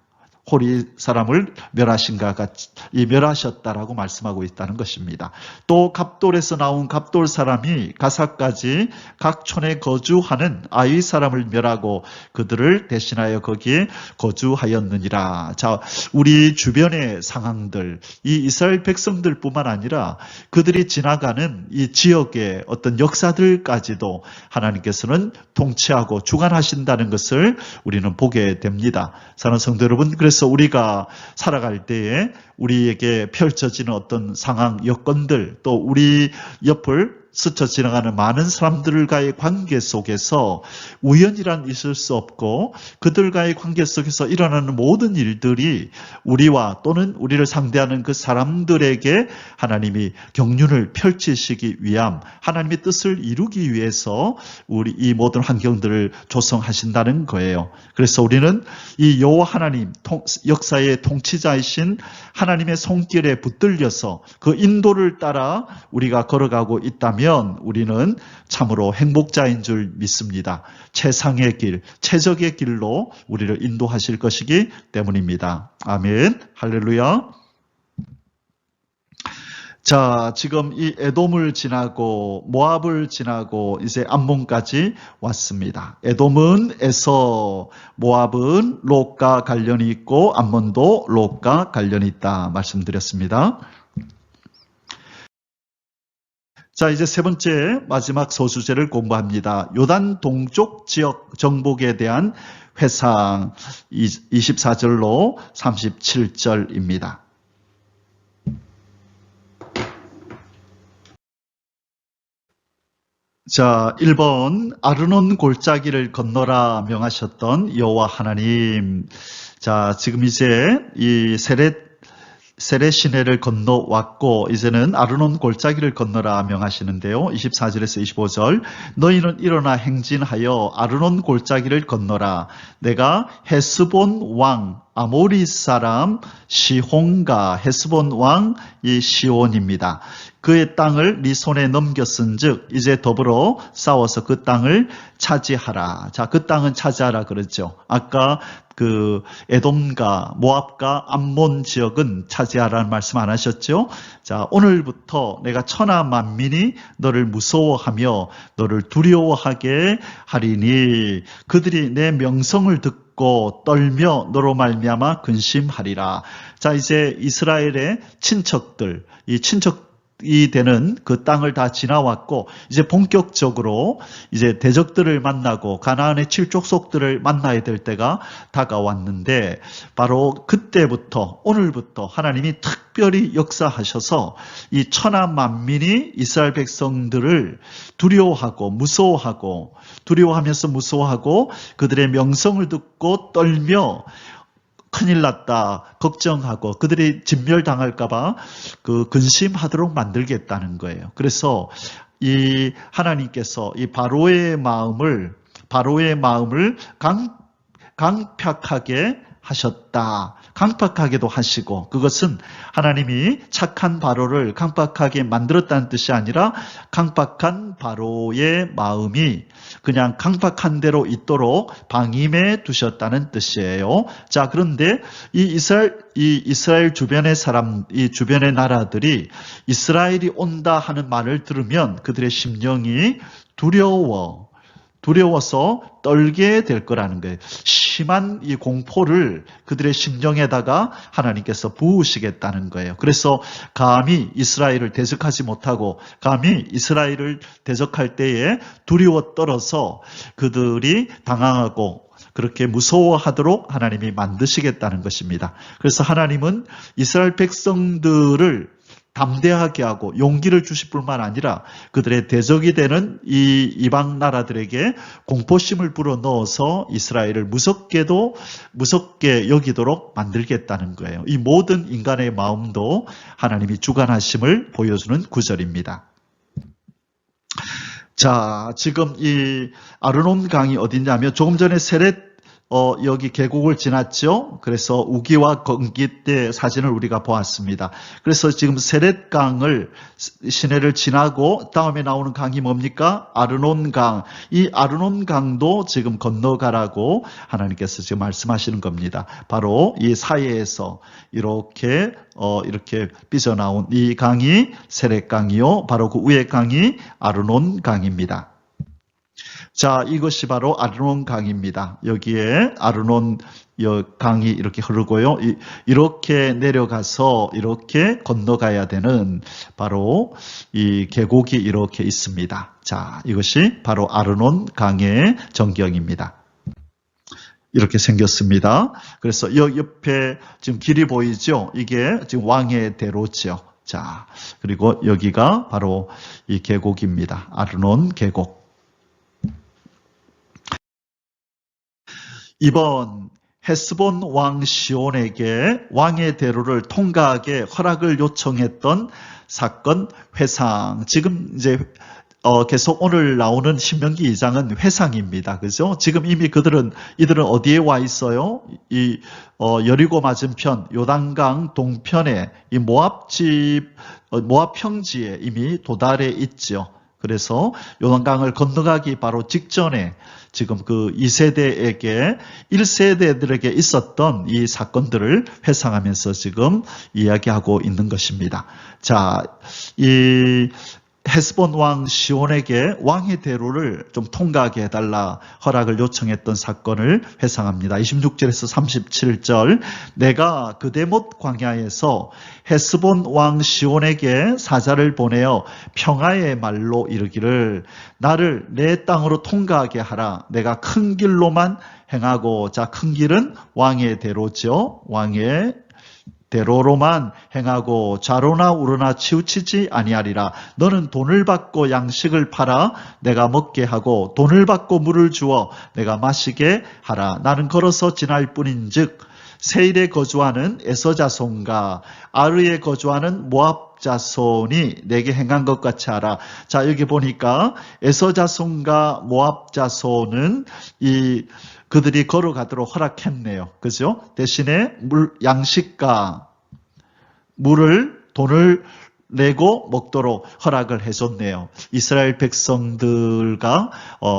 호리 사람을 멸하신가 같이 멸하셨다라고 말씀하고 있다는 것입니다. 또 갑돌에서 나온 갑돌 사람이 가사까지 각 촌에 거주하는 아위 사람을 멸하고 그들을 대신하여 거기에 거주하였느니라. 자, 우리 주변의 상황들, 이 이스라엘 백성들뿐만 아니라 그들이 지나가는 이 지역의 어떤 역사들까지도 하나님께서는 통치하고 주관하신다는 것을 우리는 보게 됩니다. 사랑하는 성도 여러분, 그래서 우리가 살아갈 때에 우리에게 펼쳐지는 어떤 상황, 여건들, 또 우리 옆을 스쳐 지나가는 많은 사람들과의 관계 속에서 우연이란 있을 수 없고 그들과의 관계 속에서 일어나는 모든 일들이 우리와 또는 우리를 상대하는 그 사람들에게 하나님이 경륜을 펼치시기 위함, 하나님의 뜻을 이루기 위해서 우리 이 모든 환경들을 조성하신다는 거예요. 그래서 우리는 이 여호와 하나님, 역사의 통치자이신 하나님의 손길에 붙들려서 그 인도를 따라 우리가 걸어가고 있다면 우리는 참으로 행복자인 줄 믿습니다. 최상의 길, 최적의 길로 우리를 인도하실 것이기 때문입니다. 아멘. 할렐루야. 자, 지금 이 에돔을 지나고 모압을 지나고 이제 암몬까지 왔습니다. 에돔은 에서, 모압은 롯과 관련이 있고 암몬도 롯과 관련이 있다 말씀드렸습니다. 자, 이제 세 번째 마지막 소수제를 공부합니다. 요단 동쪽 지역 정복에 대한 회상 24절로 37절입니다. 자, 1번 아르논 골짜기를 건너라 명하셨던 여호와 하나님. 자, 지금 이제 이 세례 시내를 건너왔고 이제는 아르논 골짜기를 건너라 명하시는데요. 24절에서 25절, 너희는 일어나 행진하여 아르논 골짜기를 건너라. 내가 헤스본 왕 아모리 사람 시혼과 헤스본 왕 이 시온입니다. 그의 땅을 네 손에 넘겼은즉 이제 더불어 싸워서 그 땅을 차지하라. 자, 그 땅은 차지하라 그랬죠. 아까 그 에돔과 모압과 암몬 지역은 차지하라는 말씀 안 하셨죠? 자, 오늘부터 내가 천하 만민이 너를 무서워하며 너를 두려워하게 하리니 그들이 내 명성을 듣고 떨며 너로 말미암아 근심하리라. 자, 이제 이스라엘의 친척들, 이 친척이 되는 그 땅을 다 지나왔고 이제 본격적으로 이제 대적들을 만나고 가나안의 7족속들을 만나야 될 때가 다가왔는데 바로 그때부터 오늘부터 하나님이 특별히 역사하셔서 이 천하 만민이 이스라엘 백성들을 두려워하고 무서워하고 두려워하면서 무서워하고 그들의 명성을 듣고 떨며 큰일 났다 걱정하고 그들이 진멸당할까봐 그 근심하도록 만들겠다는 거예요. 그래서 이 하나님께서 이 바로의 마음을 강팍하게 하셨다. 강팍하게도 하시고 그것은 하나님이 착한 바로를 강팍하게 만들었다는 뜻이 아니라 강팍한 바로의 마음이 그냥 강팍한 대로 있도록 방임해 두셨다는 뜻이에요. 자, 그런데 이 이스라엘 주변의 사람, 이 주변의 나라들이 이스라엘이 온다 하는 말을 들으면 그들의 심령이 두려워서 떨게 될 거라는 거예요. 심한 이 공포를 그들의 심령에다가 하나님께서 부으시겠다는 거예요. 그래서 감히 이스라엘을 대적하지 못하고 감히 이스라엘을 대적할 때에 두려워 떨어서 그들이 당황하고 그렇게 무서워하도록 하나님이 만드시겠다는 것입니다. 그래서 하나님은 이스라엘 백성들을 담대하게 하고 용기를 주실 뿐만 아니라 그들의 대적이 되는 이 이방 나라들에게 공포심을 불어넣어서 이스라엘을 무섭게 여기도록 만들겠다는 거예요. 이 모든 인간의 마음도 하나님이 주관하심을 보여주는 구절입니다. 자, 지금 이 아르논 강이 어디냐면 조금 전에 세렛 여기 계곡을 지났죠. 그래서 우기와 건기 때 사진을 우리가 보았습니다. 그래서 지금 세렛강을 시내를 지나고 다음에 나오는 강이 뭡니까? 아르논강. 이 아르논강도 지금 건너가라고 하나님께서 지금 말씀하시는 겁니다. 바로 이 사이에서 이렇게 삐져나온 이 강이 세렛강이요. 바로 그 위의 강이 아르논강입니다. 자, 이것이 바로 아르논 강입니다. 여기에 아르논 강이 이렇게 흐르고요. 이렇게 내려가서 이렇게 건너가야 되는 바로 이 계곡이 이렇게 있습니다. 자, 이것이 바로 아르논 강의 전경입니다. 이렇게 생겼습니다. 그래서 옆에 지금 길이 보이죠? 이게 지금 왕의 대로죠. 자, 그리고 여기가 바로 이 계곡입니다. 아르논 계곡. 이번 헤스본 왕 시온에게 왕의 대로를 통과하게 허락을 요청했던 사건 회상. 지금 이제 계속 오늘 나오는 신명기 2장은 회상입니다. 그죠? 지금 이미 이들은 어디에 와 있어요? 이 여리고 맞은편 요단강 동편에 이 모압 평지에 이미 도달해 있죠. 그래서 요단강을 건너가기 바로 직전에 지금 그 2세대에게 1세대들에게 있었던 이 사건들을 회상하면서 지금 이야기하고 있는 것입니다. 자, 이 헤스본 왕 시온에게 왕의 대로를 좀 통과하게 해달라 허락을 요청했던 사건을 회상합니다. 26절에서 37절 내가 그데못 광야에서 헤스본 왕 시온에게 사자를 보내어 평화의 말로 이르기를 나를 내 땅으로 통과하게 하라. 내가 큰 길로만 행하고 자, 큰 길은 왕의 대로죠. 왕의 대로로만 행하고 좌로나 우로나 치우치지 아니하리라. 너는 돈을 받고 양식을 팔아 내가 먹게 하고 돈을 받고 물을 주어 내가 마시게 하라. 나는 걸어서 지날 뿐인즉 세일에 거주하는 에서 자손과 아르에 거주하는 모압 자손이 내게 행한 것 같이 하라. 자, 여기 보니까 에서 자손과 모압 자손은 그들이 걸어가도록 허락했네요. 그죠? 대신에 양식과 돈을 내고 먹도록 허락을 해줬네요. 이스라엘 백성들과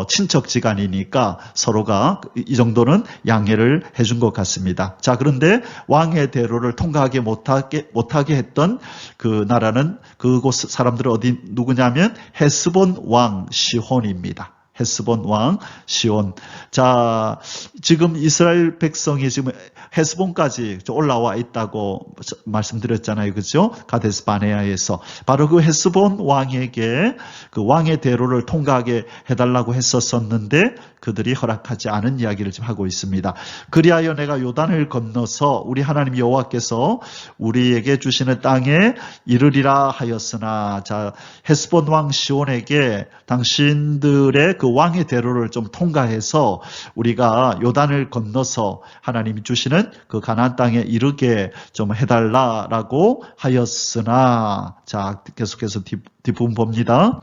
친척지간이니까 서로가 이 정도는 양해를 해준 것 같습니다. 자, 그런데 왕의 대로를 통과하게 못하게 했던 그 나라는 그곳 사람들은 누구냐면 헤스본 왕 시혼입니다. 헤스본 왕 시온. 자, 지금 이스라엘 백성이 지금 헤스본까지 올라와 있다고 말씀드렸잖아요. 그죠? 가데스 바네아에서. 바로 그 헤스본 왕에게 그 왕의 대로를 통과하게 해달라고 했었었는데 그들이 허락하지 않은 이야기를 지금 하고 있습니다. 그리하여 내가 요단을 건너서 우리 하나님 여호와께서 우리에게 주시는 땅에 이르리라 하였으나 자, 헤스본 왕 시온에게 당신들의 그 왕의 대로를 좀 통과해서 우리가 요단을 건너서 하나님이 주시는 그 가나안 땅에 이르게 좀 해달라라고 하였으나 자, 계속해서 뒷부분 봅니다.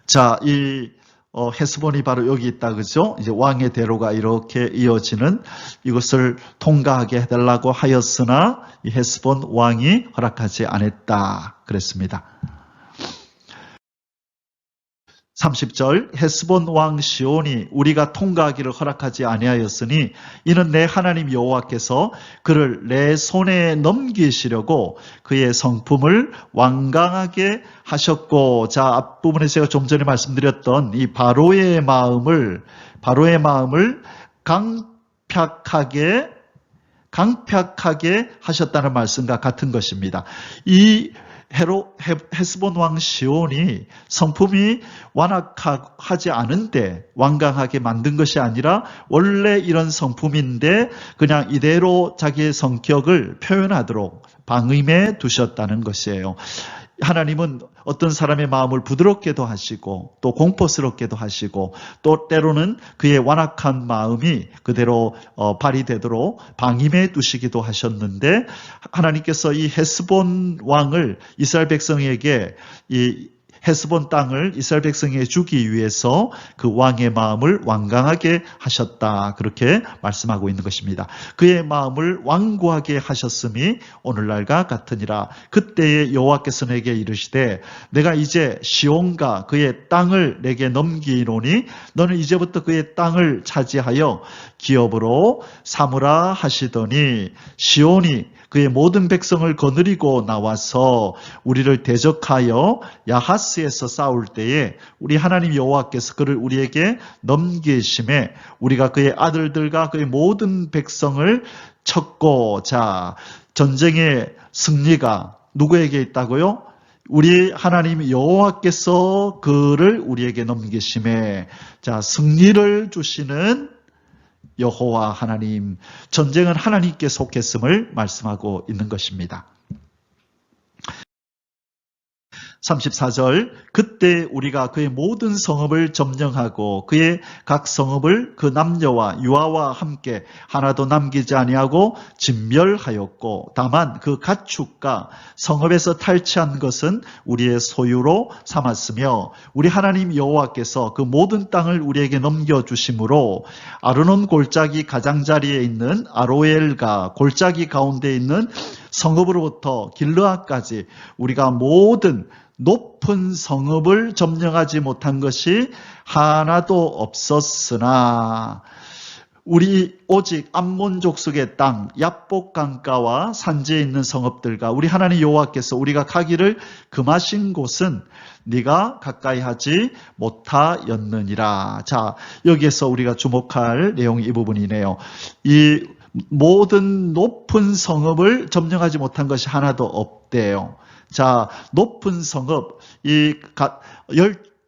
자, 이 헤스본이 바로 여기 있다, 그죠? 이제 왕의 대로가 이렇게 이어지는 이것을 통과하게 해달라고 하였으나 이 헤스본 왕이 허락하지 않았다 그랬습니다. 30절 헤스본 왕 시온이 우리가 통과하기를 허락하지 아니하였으니 이는 내 하나님 여호와께서 그를 내 손에 넘기시려고 그의 성품을 완강하게 하셨고. 자, 앞부분에 제가 좀 전에 말씀드렸던 이 바로의 마음을 강팍하게 하셨다는 말씀과 같은 것입니다. 이 헤스본 왕 시온이 성품이 완악하지 않은데 완강하게 만든 것이 아니라 원래 이런 성품인데 그냥 이대로 자기의 성격을 표현하도록 방임해 두셨다는 것이에요. 하나님은 어떤 사람의 마음을 부드럽게도 하시고 또 공포스럽게도 하시고 또 때로는 그의 완악한 마음이 그대로 발휘되도록 방임해 두시기도 하셨는데, 하나님께서 이 헤스본 왕을 이스라엘 백성에게 이 헤스본 땅을 이스라엘 백성에게 주기 위해서 그 왕의 마음을 완강하게 하셨다, 그렇게 말씀하고 있는 것입니다. 그의 마음을 완고하게 하셨음이 오늘날과 같으니라. 그때에 여호와께서 내게 이르시되 내가 이제 시온과 그의 땅을 내게 넘기노니 너는 이제부터 그의 땅을 차지하여 기업으로 삼으라 하시더니, 시온이 그의 모든 백성을 거느리고 나와서 우리를 대적하여 야하스에서 싸울 때에 우리 하나님 여호와께서 그를 우리에게 넘기심에 우리가 그의 아들들과 그의 모든 백성을 쳤고. 자, 전쟁의 승리가 누구에게 있다고요? 우리 하나님 여호와께서 그를 우리에게 넘기심에, 자, 승리를 주시는 여호와 하나님, 전쟁은 하나님께 속했음을 말씀하고 있는 것입니다. 34절 그때 우리가 그의 모든 성읍을 점령하고 그의 각 성읍을 그 남녀와 유아와 함께 하나도 남기지 아니하고 진멸하였고 다만 그 가축과 성읍에서 탈취한 것은 우리의 소유로 삼았으며 우리 하나님 여호와께서 그 모든 땅을 우리에게 넘겨주심으로 아르논 골짜기 가장자리에 있는 아로엘과 골짜기 가운데 있는 성읍으로부터 길르앗까지 우리가 모든 높은 성읍을 점령하지 못한 것이 하나도 없었으나 우리 오직 암몬 족속의 땅 야복 강가와 산지에 있는 성읍들과 우리 하나님 여호와께서 우리가 가기를 금하신 곳은 네가 가까이 하지 못하였느니라. 자, 여기에서 우리가 주목할 내용이 이 부분이네요. 이 모든 높은 성읍을 점령하지 못한 것이 하나도 없대요. 자, 높은 성읍,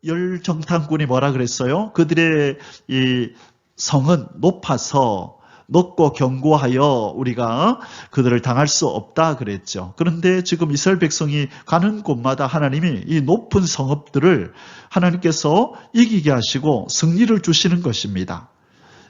열정탐꾼이 뭐라 그랬어요? 그들의 이 성은 높아서 높고 견고하여 우리가 그들을 당할 수 없다 그랬죠. 그런데 지금 이스라엘 백성이 가는 곳마다 하나님이 이 높은 성읍들을 하나님께서 이기게 하시고 승리를 주시는 것입니다.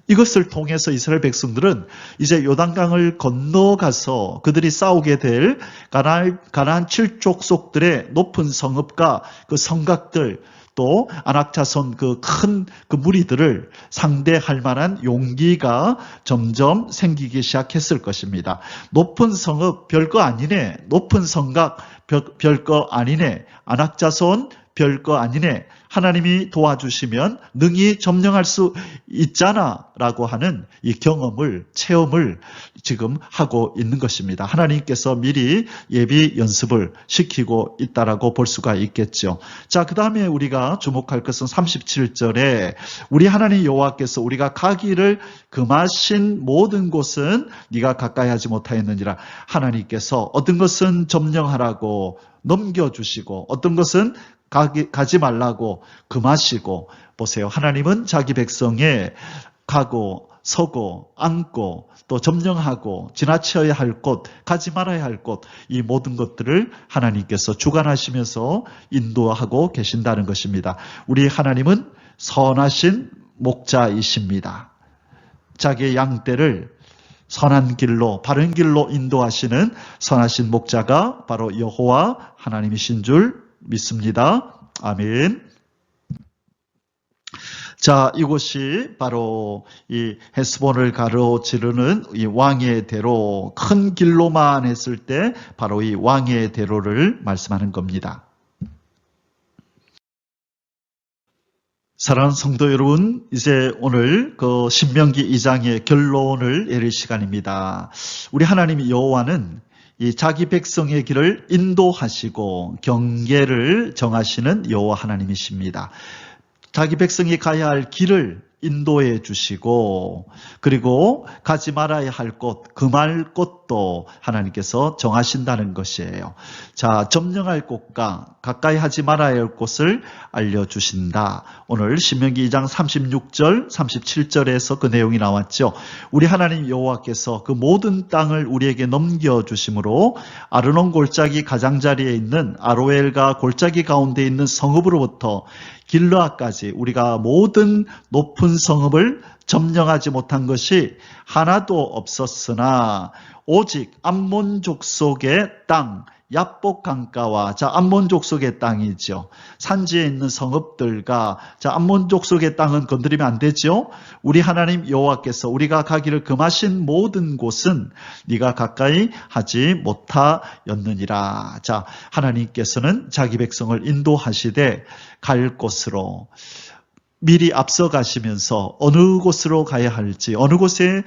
이것을 통해서 이스라엘 백성들은 이제 요단강을 건너가서 그들이 싸우게 될 가나안 7족속들의 높은 성읍과 그 성곽들, 또 안악자손 그 큰 그 무리들을 상대할 만한 용기가 점점 생기기 시작했을 것입니다. 높은 성읍 별거 아니네, 높은 성곽 별거 아니네, 안악자손 별거 아니네, 하나님이 도와주시면 능히 점령할 수 있잖아 라고 하는 이 경험을, 체험을 지금 하고 있는 것입니다. 하나님께서 미리 예비 연습을 시키고 있다라고 볼 수가 있겠죠. 자, 그 다음에 우리가 주목할 것은 37절에 우리 하나님 여호와께서 우리가 가기를 금하신 모든 곳은 네가 가까이 하지 못하였느니라. 하나님께서 어떤 것은 점령하라고 넘겨주시고 어떤 것은 가지 말라고 금하시고, 보세요. 하나님은 자기 백성에 가고 서고 앉고 또 점령하고 지나쳐야 할 곳, 가지 말아야 할 곳, 이 모든 것들을 하나님께서 주관하시면서 인도하고 계신다는 것입니다. 우리 하나님은 선하신 목자이십니다. 자기의 양떼를 선한 길로, 바른 길로 인도하시는 선하신 목자가 바로 여호와 하나님이신 줄 믿습니다. 아멘. 자, 이곳이 바로 이 헤스본을 가로지르는 이 왕의 대로, 큰 길로만 했을 때 바로 이 왕의 대로를 말씀하는 겁니다. 사랑하는 성도 여러분, 이제 오늘 그 신명기 2장의 결론을 내릴 시간입니다. 우리 하나님 여호와는 이 자기 백성의 길을 인도하시고 경계를 정하시는 여호와 하나님이십니다. 자기 백성이 가야 할 길을 인도해 주시고, 그리고 가지 말아야 할 곳, 금할 곳도 하나님께서 정하신다는 것이에요. 자, 점령할 곳과 가까이 하지 말아야 할 곳을 알려주신다. 오늘 신명기 2장 36절, 37절에서 그 내용이 나왔죠. 우리 하나님 여호와께서 그 모든 땅을 우리에게 넘겨주심으로 아르논 골짜기 가장자리에 있는 아로엘과 골짜기 가운데 있는 성읍으로부터 길르앗까지 우리가 모든 높은 성읍을 점령하지 못한 것이 하나도 없었으나 오직 암몬 족속의 땅 야복 강가와, 자, 암몬 족속의 땅이죠. 산지에 있는 성읍들과, 자, 암몬 족속의 땅은 건드리면 안 되죠. 우리 하나님 여호와께서 우리가 가기를 금하신 모든 곳은 네가 가까이 하지 못하였느니라. 자, 하나님께서는 자기 백성을 인도하시되 갈 곳으로 미리 앞서 가시면서 어느 곳으로 가야 할지, 어느 곳에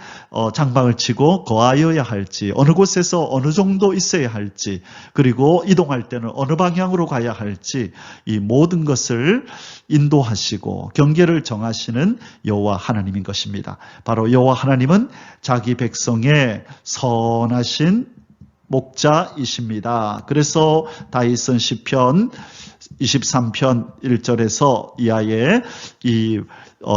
장막을 치고 거하여야 할지, 어느 곳에서 어느 정도 있어야 할지, 그리고 이동할 때는 어느 방향으로 가야 할지, 이 모든 것을 인도하시고 경계를 정하시는 여호와 하나님인 것입니다. 바로 여호와 하나님은 자기 백성의 선하신 목자이십니다. 그래서 다윗은 시편 23편 1절에서 이하에 이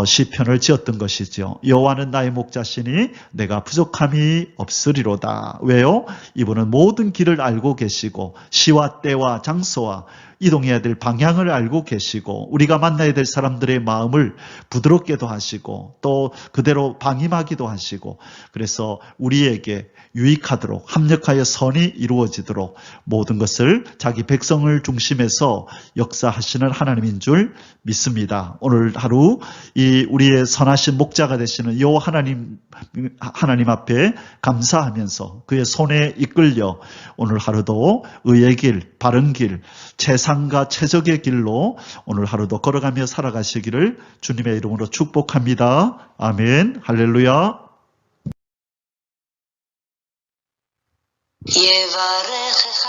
시편을 지었던 것이죠. 여호와는 나의 목자시니 내가 부족함이 없으리로다. 왜요? 이분은 모든 길을 알고 계시고 시와 때와 장소와 이동해야 될 방향을 알고 계시고 우리가 만나야 될 사람들의 마음을 부드럽게도 하시고 또 그대로 방임하기도 하시고, 그래서 우리에게 유익하도록 합력하여 선이 이루어지도록 모든 것을 자기 백성을 중심에서 역사하시는 하나님인 줄 믿습니다. 오늘 하루 이 우리의 선하신 목자가 되시는 여호와 하나님 앞에 감사하면서 그의 손에 이끌려 오늘 하루도 의의 길, 바른 길, 최상과 최적의 길로 오늘 하루도 걸어가며 살아가시기를 주님의 이름으로 축복합니다. 아멘. 할렐루야. יברכך